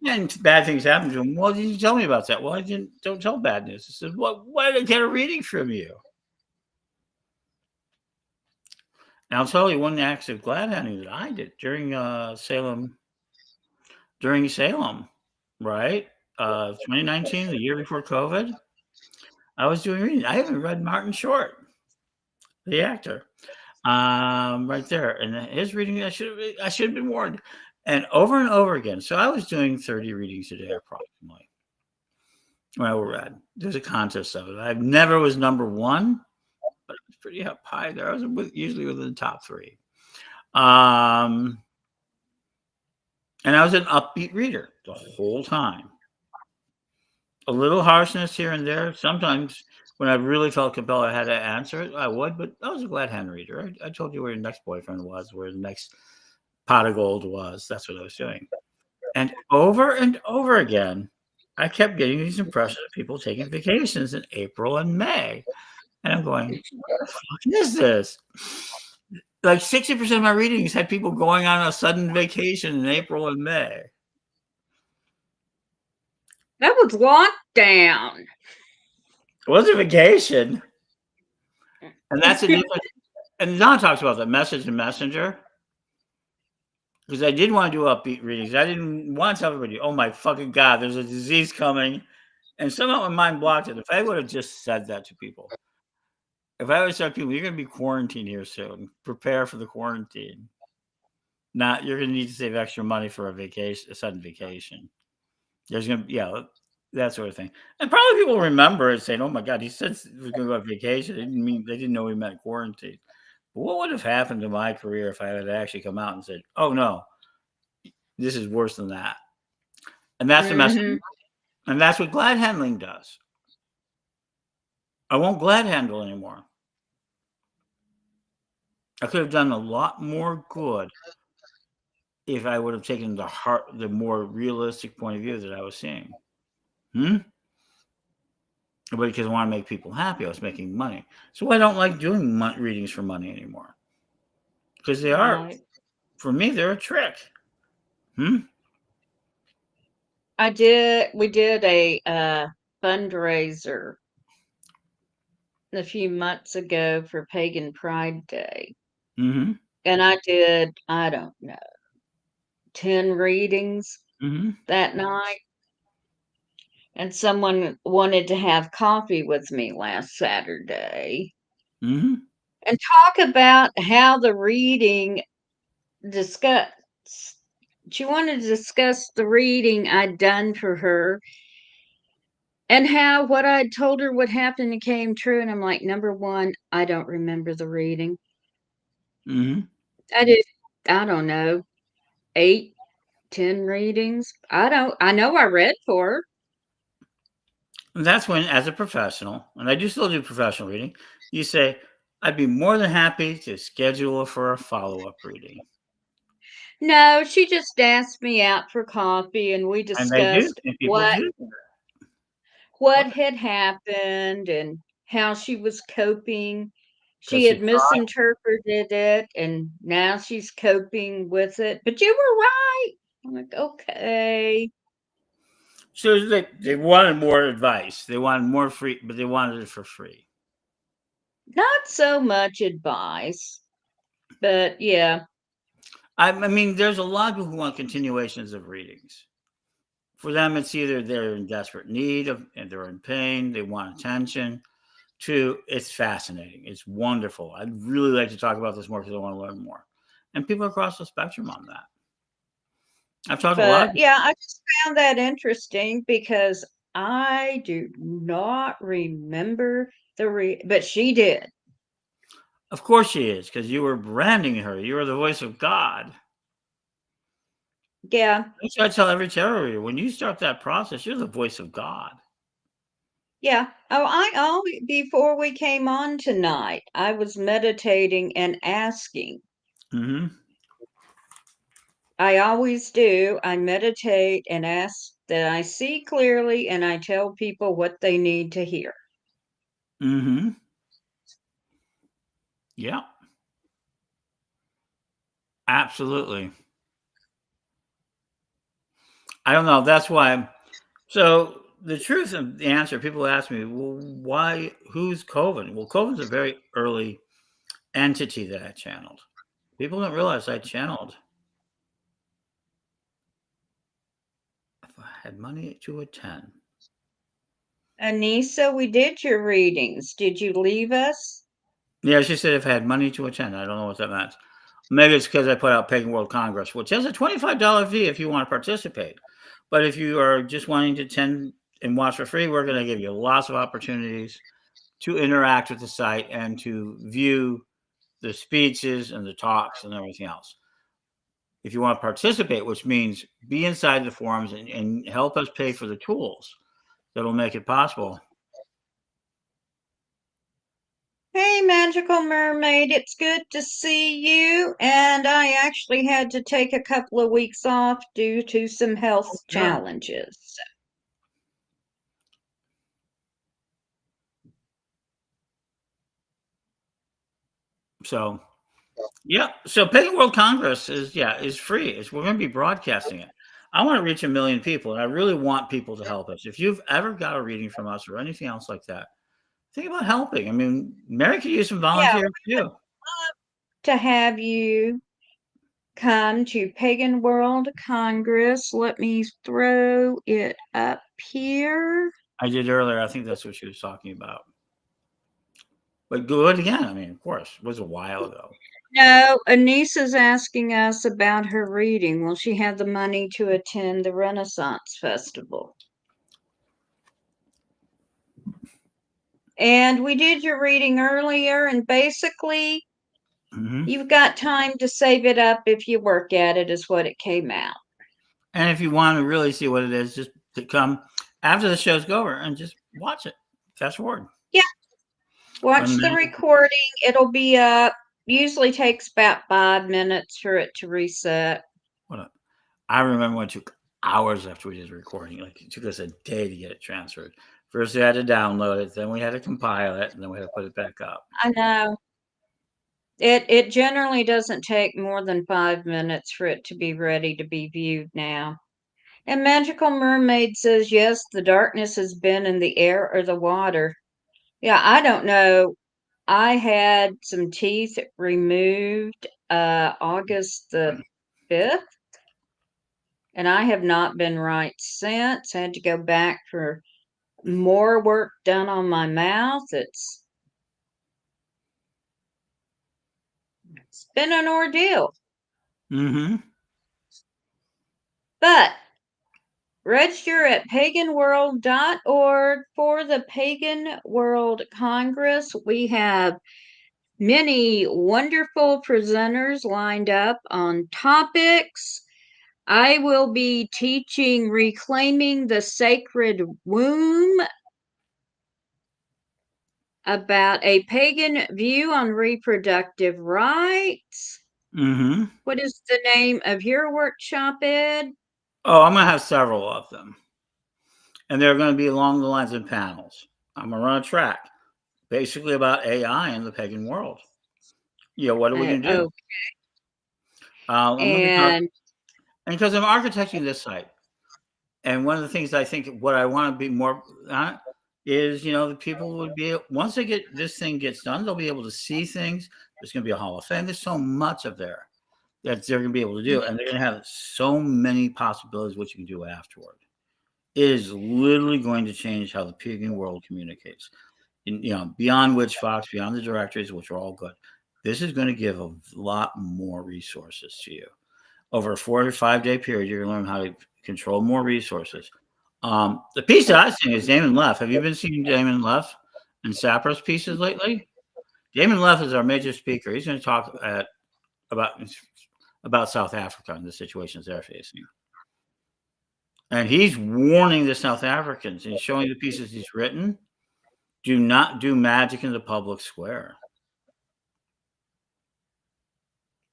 And bad things happen to them. Well, did you tell me about that? Well, I don't tell bad news. I said, why did I get a reading from you? And I'll tell you one act of glad handing that I did during Salem, right? 2019, the year before COVID. I was doing reading. I haven't read Martin Short, the actor, right there, and his reading. I should have been warned, and over again. So I was doing 30 readings a day, approximately. When I read, there's a contest of it. I never was number one, but it was pretty up high there. I was usually within the top 3. And I was an upbeat reader the whole time. A little harshness here and there. Sometimes when I really felt compelled, I had to answer it, I would, but I was a glad hand reader. I told you where your next boyfriend was, where the next pot of gold was. That's what I was doing. And over again, I kept getting these impressions of people taking vacations in April and May. And I'm going, what the fuck is this? Like 60% of my readings had people going on a sudden vacation in April and May. That was lockdown. It was a vacation. And that's a different. And Don talks about the message and messenger. Because I did want to do upbeat readings. I didn't want to tell everybody, oh my fucking God, there's a disease coming. And somehow my mind blocked it. If I would have just said that to people, if I would have said to people, you're going to be quarantined here soon, prepare for the quarantine. Not, you're going to need to save extra money for a sudden vacation. There's going to be, that sort of thing. And probably people remember it saying, oh my God, he said he was going to go on vacation. They didn't know he meant quarantine. What would have happened to my career if I had actually come out and said, "Oh no, this is worse than that"? And that's the message. Mhm. And that's what glad handling does. I won't glad handle anymore. I could have done a lot more good if I would have taken the more realistic point of view that I was seeing. Hmm? But because I want to make people happy, I was making money. So I don't like doing readings for money anymore because they are, Right. for me, they're a trick. Hmm? We did a fundraiser a few months ago for Pagan Pride Day. Mm-hmm. And I did, I don't know, 10 readings Mm-hmm. that night. And someone wanted to have coffee with me last Saturday Mm-hmm. and talk about how the reading discuss. She wanted to discuss the reading I'd done for her and how what I'd told her would happen came true. And I'm like, number one, I don't remember the reading. Mm-hmm. I did, I don't know, 8, 10 readings. I know I read for her. And that's when, as a professional, and I do still do professional reading, you say, I'd be more than happy to schedule for a follow-up reading. No, she just asked me out for coffee and we And they do, discussed and people do. what had happened and how she was coping. Because She she had cried. misinterpreted it and now she's coping with it. But you were right. I'm like, okay. So they wanted more advice. They wanted more free, but they wanted it for free. Not so much advice, but yeah. I mean, there's a lot of people who want continuations of readings. For them, it's either they're in desperate need of, and they're in pain, they want attention. Two, it's fascinating. It's wonderful. I'd really like to talk about this more because I want to learn more. And people across the spectrum on that. I've talked to a lot of But people. yeah, I just found that interesting because I do not remember but she did. Of course she is, because you were branding her. You were the voice of God. Yeah. That's what I tell every tarot reader. When you start that process, you're the voice of God. Yeah. Oh, I always, before we came on tonight, I was meditating and asking. Mm-hmm. I always do. I meditate and ask that I see clearly and I tell people what they need to hear. Mm-hmm. Yeah, absolutely. I don't know. That's why. So the truth of the answer, people ask me, well, why? Who's Coven? Well, Coven's a very early entity that I channeled. People don't realize I channeled. If I had money to attend. Anissa, we did your readings. Did you leave us? Yeah, she said if I had money to attend. I don't know what that meant. Maybe it's because I put out Pagan World Congress, which has a $25 fee if you want to participate. But if you are just wanting to attend and watch for free, we're going to give you lots of opportunities to interact with the site and to view the speeches and the talks and everything else. If you want to participate, which means be inside the forums and help us pay for the tools that'll make it possible. Hey, Magical Mermaid, it's good to see you. And I actually had to take a couple of weeks off due to some health Yeah. challenges. So yeah. So Pagan World Congress is free. We're going to be broadcasting it. I want to reach 1 million people, and I really want people to help us. If you've ever got a reading from us or anything else like that, think about helping. I mean, Mary could use some Yeah, volunteers too. to have you come to Pagan World Congress. Let me throw it up here. I did earlier. I think that's what she was talking about. But do it again. I mean, of course, it was a while ago. No, Anissa's asking us about her reading. Will she have the money to attend the Renaissance Festival? And we did your reading earlier, and basically, You've got time to save it up if you work at it, is what it came out. And if you want to really see what it is, just to come after the show's over and just watch it. Fast forward. Yeah. Watch the recording. It'll be up. Usually takes about 5 minutes for it to reset. I remember it took hours after we did the recording. Like it took us a day to get it transferred. First we had to download it, then we had to compile it, and then we had to put it back up. I know. It generally doesn't take more than 5 minutes for it to be ready to be viewed now. And Magical Mermaid says, yes, the darkness has been in the air or the water. Yeah, I don't know. I had some teeth removed August the 5th, and I have not been right since. I had to go back for more work done on my mouth. It's been an ordeal. But register at paganworld.org for the Pagan World Congress. We have many wonderful presenters lined up on topics. I will be teaching Reclaiming the Sacred Womb, about a pagan view on reproductive rights. What is the name of your workshop, Ed? Oh, I'm going to have several of them. And they're going to be along the lines of panels. I'm going to run a track basically about AI in the pagan world. What are we going to do? Okay. And because I'm architecting this site, and one of the things I think what I want to be more is, the people would be, once they get this thing gets done, they'll be able to see things. There's going to be a Hall of Fame. There's so much of there that they're going to be able to do, and they're going to have so many possibilities what you can do afterward. It is literally going to change how the pagan world communicates. Beyond Witchfox, beyond the directories, which are all good. This is going to give a lot more resources to you. Over a 4 or 5 day period, you're going to learn how to control more resources. The piece that I sing is Damon Leff. Have you been seeing Damon Leff and Sapporo's pieces lately? Damon Leff is our major speaker. He's going to talk about South Africa and the situations they're facing. And he's warning the South Africans and showing the pieces he's written. Do not do magic in the public square.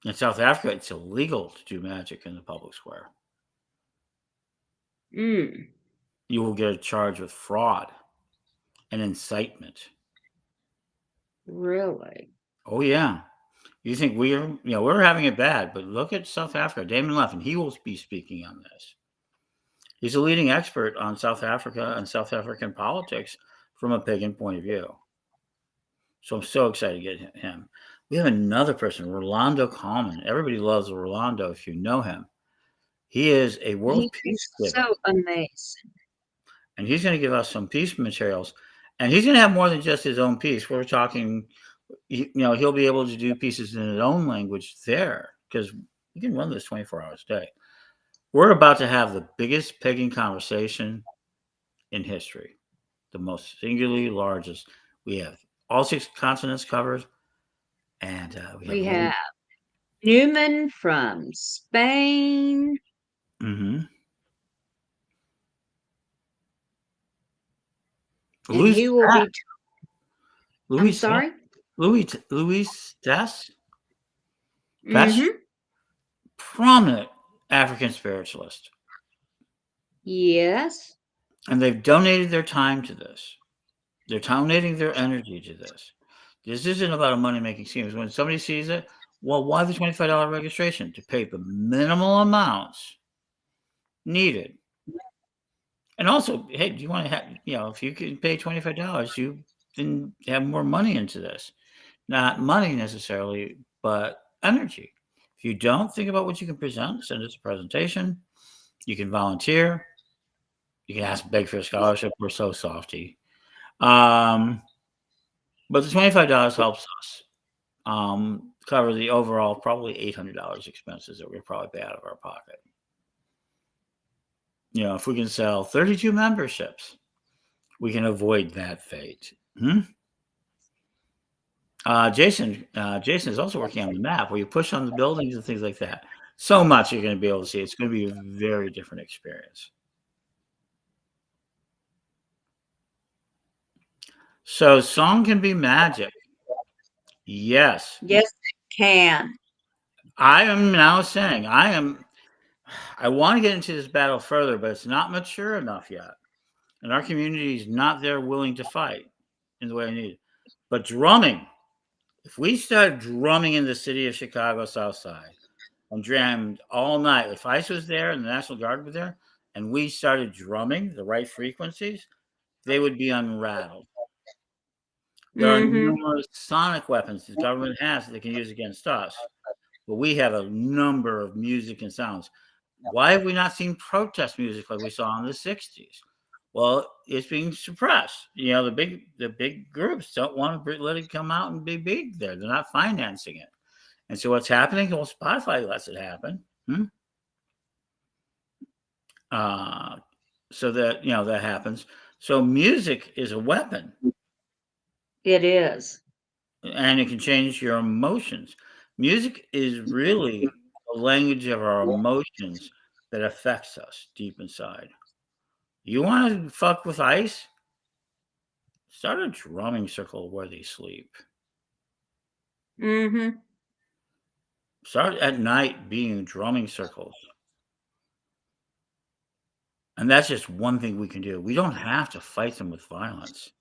In South Africa, it's illegal to do magic in the public square. You will get charged with fraud and incitement. Really? Oh, yeah. You think we're having it bad, but look at South Africa. Damon Leff, and he will be speaking on this. He's a leading expert on South Africa and South African politics from a pagan point of view. So I'm so excited to get him. We have another person, Rolando Coleman. Everybody loves Rolando if you know him. He is a world peace giver. So amazing. And he's going to give us some peace materials. And he's going to have more than just his own piece. We're talking, he'll be able to do pieces in his own language there, because you can run this 24 hours a day. We're about to have the biggest pagan conversation in history, the most singularly largest. We have all 6 continents covered, and we have Newman from Spain. He will be. I'm sorry, Louis Dess. Prominent African spiritualist. Yes. And they've donated their time to this. They're donating their energy to this. This isn't about a money-making scheme. When somebody sees it, well, why the $25 registration? To pay the minimal amounts needed. And also, hey, do you want to have, if you can pay $25, you can have more money into this. Not money necessarily, but energy. If you don't, think about what you can present. Send us a presentation. You can volunteer. You can beg for a scholarship. We're so softy. But the $25 helps us cover the overall probably $800 expenses that we're probably pay out of our pocket. If we can sell 32 memberships, we can avoid that fate. Jason is also working on the map where you push on the buildings and things like that. So much you're going to be able to see. It's going to be a very different experience. So song can be magic. Yes. Yes, it can. I am now saying I want to get into this battle further, but it's not mature enough yet. And our community is not there willing to fight in the way I need. But drumming, if we start drumming in the city of Chicago South Side and jammed all night, if ICE was there and the National Guard was there, and we started drumming the right frequencies, they would be unrattled. There are numerous sonic weapons the government has that they can use against us, but we have a number of music and sounds. Why have we not seen protest music like we saw in the 60s? Well, it's being suppressed. The big groups don't want to let it come out and be big there. They're not financing it. And so what's happening? Well, Spotify lets it happen. So that happens. So music is a weapon. It is. And it can change your emotions. Music is really the language of our emotions that affects us deep inside. You want to fuck with ICE? Start a drumming circle where they sleep. Start at night being drumming circles. And that's just one thing we can do. We don't have to fight them with violence,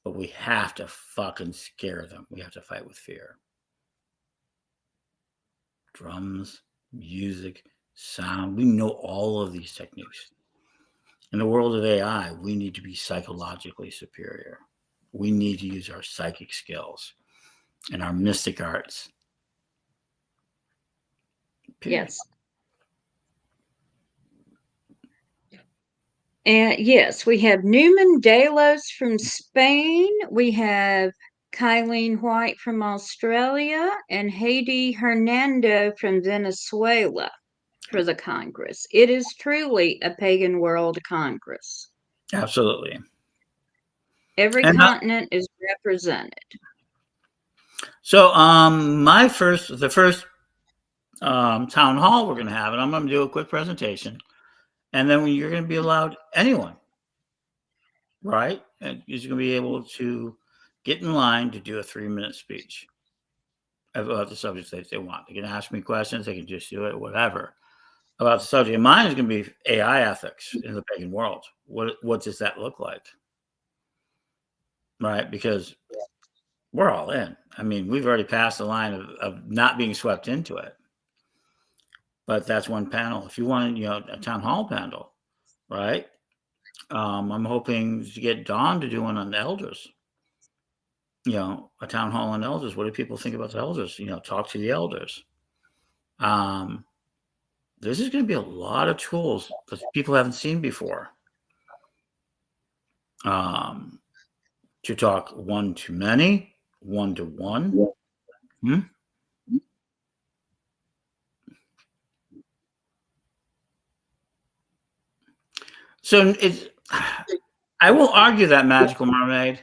but we have to fucking scare them. We have to fight with fear. Drums, music, sound. We know all of these techniques. In the world of AI, we need to be psychologically superior. We need to use our psychic skills and our mystic arts. Yes. And yes, we have Newman Delos from Spain. We have Kylene White from Australia and Haiti Hernando from Venezuela for the Congress. It is truly a pagan world Congress. Absolutely. Every continent is represented. So the first town hall we're going to have, and I'm going to do a quick presentation, and then you're going to be allowed anyone, right? And you're going to be able to get in line to do a 3-minute speech about the subjects that they want. They can ask me questions. They can just do it, whatever, about the subject. And mine is going to be AI ethics in the pagan world. What does that look like? Right? Because we're all in. I mean, we've already passed the line of not being swept into it. But that's one panel. If you want, a town hall panel, right? I'm hoping to get Dawn to do one on the elders. A town hall on elders. What do people think about the elders? Talk to the elders. This is going to be a lot of tools that people haven't seen before. To talk one to many, one to one. So I will argue that, Magical Mermaid,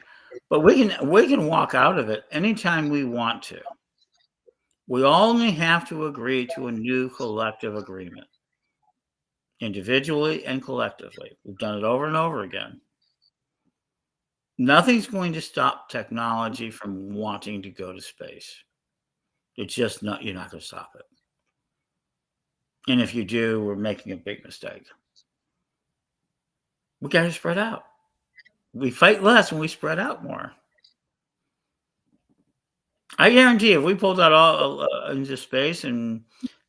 but we can walk out of it anytime we want to. We only have to agree to a new collective agreement, individually and collectively. We've done it over and over again. Nothing's going to stop technology from wanting to go to space. It's just not. You're not going to stop it. And if you do, we're making a big mistake. We got to spread out. We fight less when we spread out more. I guarantee if we pulled that all into space and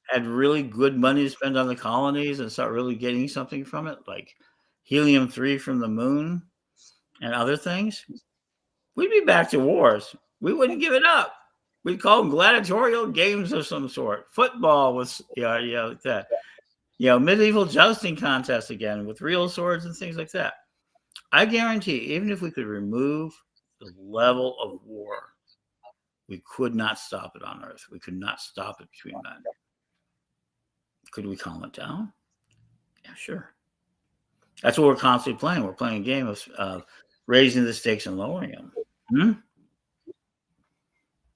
had really good money to spend on the colonies and start really getting something from it, like helium-3 from the moon and other things, we'd be back to wars. We wouldn't give it up. We'd call them gladiatorial games of some sort. Football with, that. Medieval jousting contests again with real swords and things like that. I guarantee, even if we could remove the level of war, we could not stop it on Earth. We could not stop it between men. Could we calm it down? Yeah, sure. That's what we're constantly playing. We're playing a game of raising the stakes and lowering them.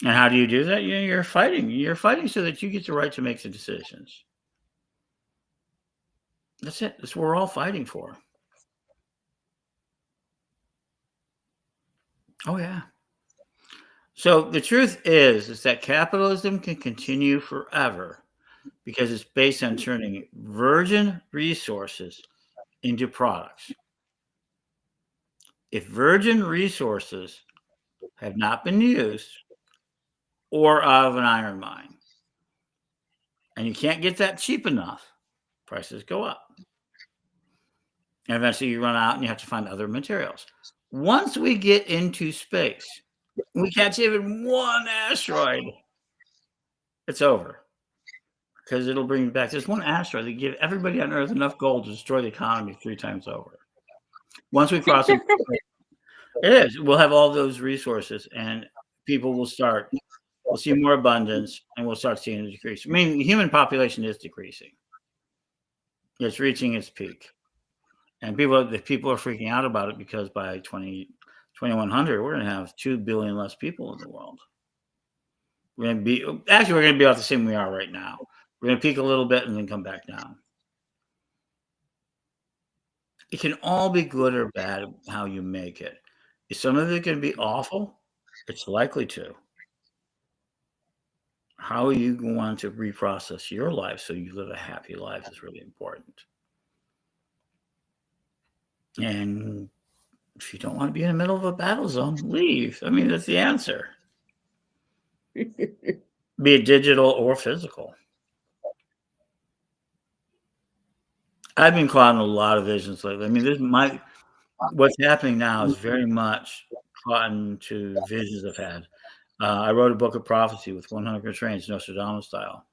And how do you do that? You're fighting. You're fighting so that you get the right to make the decisions. That's it. That's what we're all fighting for. Oh yeah. So the truth is that capitalism can continue forever because it's based on turning virgin resources into products. If virgin resources have not been used or out of an iron mine, and you can't get that cheap enough, prices go up. And eventually you run out and you have to find other materials. Once we get into space, we catch even one asteroid, it's over. Because it'll bring back this one asteroid that give everybody on Earth enough gold to destroy the economy 3 times over. Once we cross it, it is. We'll have all those resources, and people will start. We'll see more abundance, and we'll start seeing a decrease. I mean, the human population is decreasing. It's reaching its peak, and people are freaking out about it because by 2100, we're going to have 2 billion less people in the world. We're going to be about the same we are right now. We're going to peak a little bit and then come back down. It can all be good or bad how you make it. Is some of it going to be awful? It's likely to. How are you going to reprocess your life so you live a happy life is really important. And if you don't want to be in the middle of a battle zone, leave. I mean, that's the answer. Be it digital or physical. I've been caught in a lot of visions lately. I mean, what's happening now is very much caught into visions I've had. I wrote a book of prophecy with 100 trains, Nostradamus style.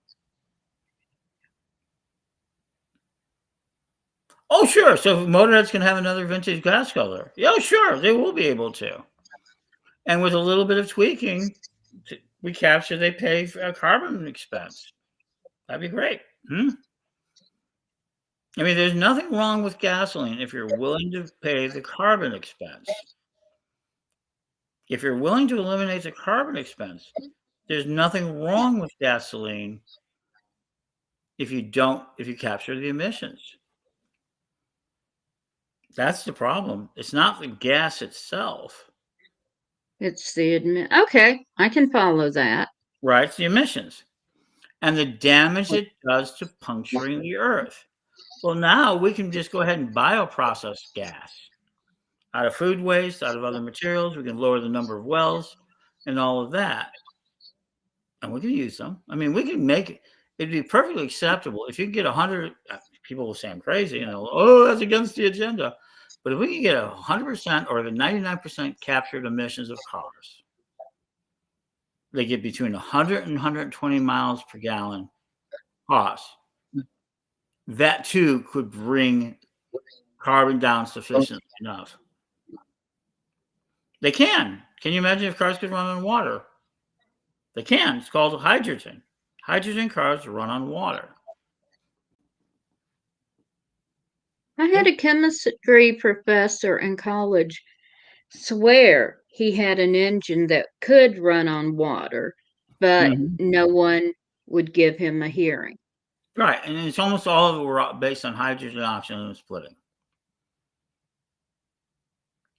Oh, sure. So Motorheads can have another vintage gas color. Yeah, sure. They will be able to. And with a little bit of tweaking, they pay for a carbon expense. That'd be great. I mean, there's nothing wrong with gasoline if you're willing to pay the carbon expense. If you're willing to eliminate the carbon expense, there's nothing wrong with gasoline if you capture the emissions. That's the problem. It's not the gas itself. It's the okay, I can follow that. Right? It's the emissions and the damage it does to puncturing the earth. Well, now we can just go ahead and bioprocess gas out of food waste, out of other materials. We can lower the number of wells and all of that. And we can use them. I mean, we can make it. It'd be perfectly acceptable if you can get 100. People will say I'm crazy, that's against the agenda. But if we can get 100% or the 99% captured emissions of cars, they get between 100 and 120 miles per gallon cost. That too could bring carbon down sufficient enough. They can. Can you imagine if cars could run on water? They can. It's called hydrogen. Hydrogen cars run on water. I had a chemistry professor in college swear he had an engine that could run on water, but no one would give him a hearing. Right, and it's almost all of it were based on hydrogen oxygen splitting.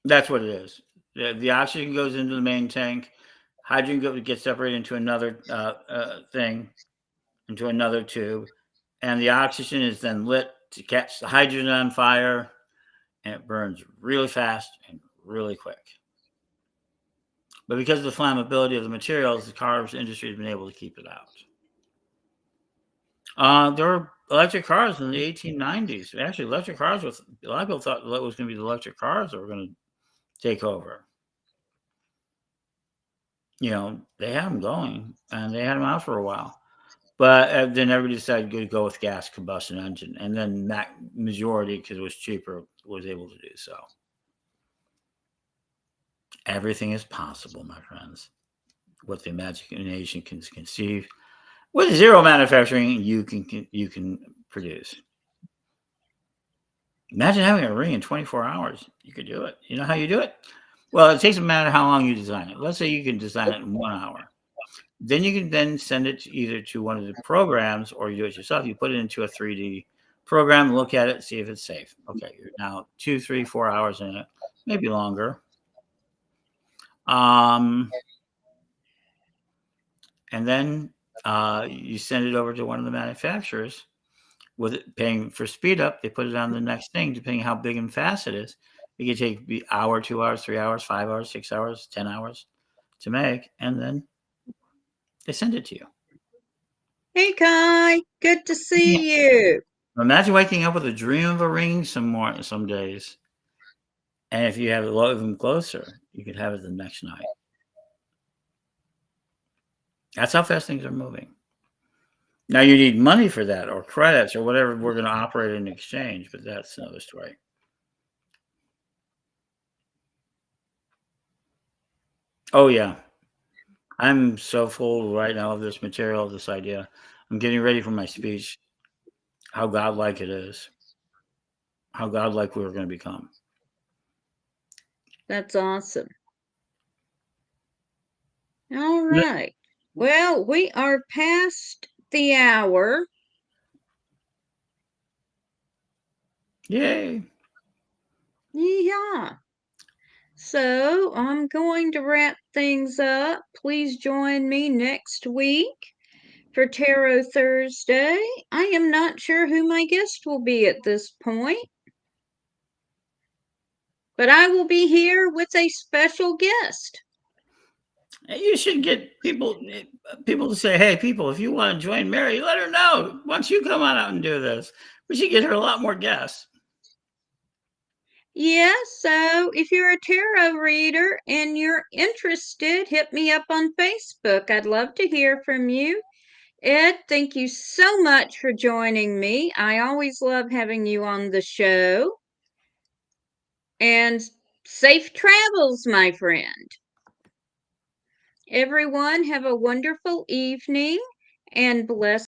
That's what it is. The oxygen goes into the main tank. Hydrogen gets separated into another thing, into another tube, and the oxygen is then lit to catch the hydrogen on fire, and it burns really fast and really quick. But because of the flammability of the materials, the car industry has been able to keep it out. There were electric cars in the 1890s. Actually, electric cars a lot of people thought it was going to be the electric cars that were going to take over. They had them going, and they had them out for a while. But then everybody decided to go with gas combustion engine, and then that majority, because it was cheaper, was able to do so. Everything is possible, my friends. What the imagination can conceive. With zero manufacturing, you can produce. Imagine having a ring in 24 hours. You could do it. You know how you do it? Well, it takes a matter how long you design it. Let's say you can design it in 1 hour. Then you can then send it to either to one of the programs or you do it yourself. You put it into a 3D program, look at it, see if it's safe. Okay, you're now 2, 3, 4 hours in it, maybe longer. And then you send it over to one of the manufacturers with it paying for speed up. They put it on the next thing, depending how big and fast it is. It could take the hour, 2 hours, 3 hours, 5 hours, 6 hours, 10 hours to make, and then they send it to you. Hey, Kai, good to see you. Imagine waking up with a dream of a ring some days. And if you have it even closer, you could have it the next night. That's how fast things are moving. Now you need money for that or credits or whatever we're going to operate in exchange, but that's another story. Oh yeah. I'm so full right now of this material, this idea. I'm getting ready for my speech. How godlike it is. How godlike we're going to become. That's awesome. All right. Well, we are past the hour. Yay. Yeah. So I'm going to wrap things up. Please join me next week for Tarot Thursday. I am not sure who my guest will be at this point, but I will be here with a special guest. You should get people to say, hey, people, if you want to join Mary, let her know. Why don't you come on out and do this? We should get her a lot more guests. Yeah, so if you're a tarot reader and you're interested, hit me up on Facebook. I'd love to hear from you. Ed, thank you so much for joining me. I always love having you on the show. And safe travels, my friend. Everyone, have a wonderful evening and bless.